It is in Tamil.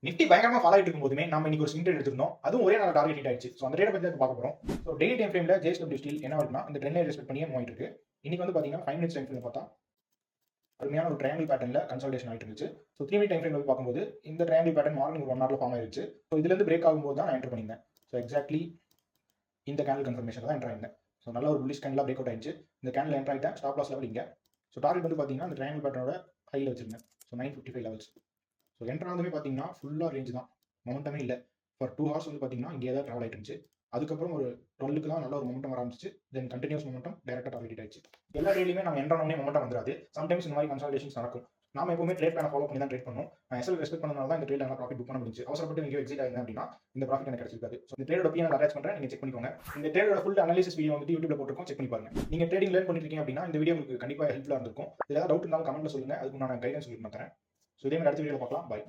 நிஃப்டி பயங்கரமா ஃபாலோ ஆயிட்டு இருக்கும்போதுமே நம்ம இன்னைக்கு ஒரு ஸ்விங் ட்ரேட் எடுத்திருந்தோம். அதுவும் ஒரே நாள் டார்கெட் ஹிட் ஆயிடுச்சு. ஸோ அந்த ட்ரேட் பத்தி தான் பார்க்க போறோம். ஸோ டெய்லி டைம் ஃப்ரேம்ல ஜேஎஸ்டபிள்யூ ஸ்டீல் என்ன வருதுன்னா இந்த ட்ரெண்ட் லைன் ரெஸ்பெக்ட் பண்ணியே மூவ் ஆயிட்டு இருக்கு. இன்னைக்கு வந்து பாத்தீங்கன்னா 5 மினிட்ஸ் டைம் ஃப்ரேம் பார்த்தா அருமையான ஒரு ட்ரையாங்கிள் பேட்டர்ல கன்சல்டேஷன் ஆயிட்டு இருந்துச்சு. ஸோ 3 மினிட் டைம் ஃப்ரேம் பார்க்கும்போது இந்த ட்ரையாங்கிள் பேட்டர்ன் மார்னிங் ஒரு 1 ஹவர்ல ஃபார்ம் ஆயிருச்சு. ஸோ இதுல இருந்து பிரேக் ஆகும்போது தான் நான் என்டர் பண்ணியிருந்தேன். ஸோ எக்ஸாக்ட்லி இந்த கேண்டில் கன்ஃபர்மேஷன் தான் என்டர் ஆயிருந்தேன். ஸோ நல்ல ஒரு புல்லிஷ் கேண்டில் பிரேக் அவுட் ஆயிடுச்சு. இந்த கேண்டில் என்டர் ஆயிட்டேன். ஸ்டாப் லாஸ் லெவல் இங்க. ஸோ டார்கெட் வந்து பாத்தீங்கன்னா இந்த ட்ரையாங்கிள் பேட்டர்னோட ஹைல வச்சிருந்தேன். So 955 levels. ஸோ என்டர் ஆனதுமே பார்த்தீங்கன்னா ஃபுல்லாக ரேஞ்ச் தான், மொமெண்டமே இல்லை. ஃபார் 2 ஹவர்ஸ் வந்து பார்த்தீங்கன்னா இங்கே தான் ட்ராவல் ஆகிட்டு இருந்துச்சு. அதுக்கப்புறம் ஒரு 12க்கு தான் நல்ல ஒரு மொமெண்டம் வர ஆரம்பிச்சு. தென் கண்டினியூஸ் மொமெண்டம் டேரக்டாக டார்கெட் ஆயிடுச்சு. எல்லா டேலையுமே நம்ம என்டர் ஆனே மொமெண்டம் வந்துடாது. சம்டைம்ஸ் இந்த மாதிரி கன்சல்டேஷன்ஸ் நடக்கும். நாம எப்பவுமே ட்ரேட் பிளான ஃபாலோ பண்ணி தான் ட்ரேட் பண்ணணும். நான் எஸ்எல் ரெஸ்பெக்ட் பண்ணனால தான் இந்த ட்ரேட்ல நல்லா ப்ராஃபிட் புக் பண்ண முடிஞ்சு. அவசரப்பட்டு நீங்க எக்ஸிட் ஆயிருந்தேன் அப்படின்னா இந்த ப்ராஃபிட் எனக்கு கிடைச்சிருக்காது. ஸோ இந்த ட்ரேடோட பிஎன் அட்டாச் பண்றேன், நீங்க செக் பண்ணிக்கோங்க. இந்த ட்ரேடோட ஃபுல் அனாலிசிஸ் வீடியோ வந்து யூடியூப்ல போட்டுருக்கோம், செக் பண்ணி பாருங்க. நீங்க ட்ரேடிங் லேர்ன் பண்ணிட்டு இருக்கீங்க அப்படின்னா இந்த வீடியோ உங்களுக்கு கண்டிப்பாக ஹெல்ப்ஃபுல்லா இருந்திருக்கும். ஏதாவது டவுட் இருந்தாலும் கமெண்ட்ல சொல்லுங்க, அதுக்கு நான் கைடன்ஸ் சொல்லி தரேன். ஸோ இதே மாதிரி அடுத்த வீடியோவில் பார்க்கலாம். பாய்.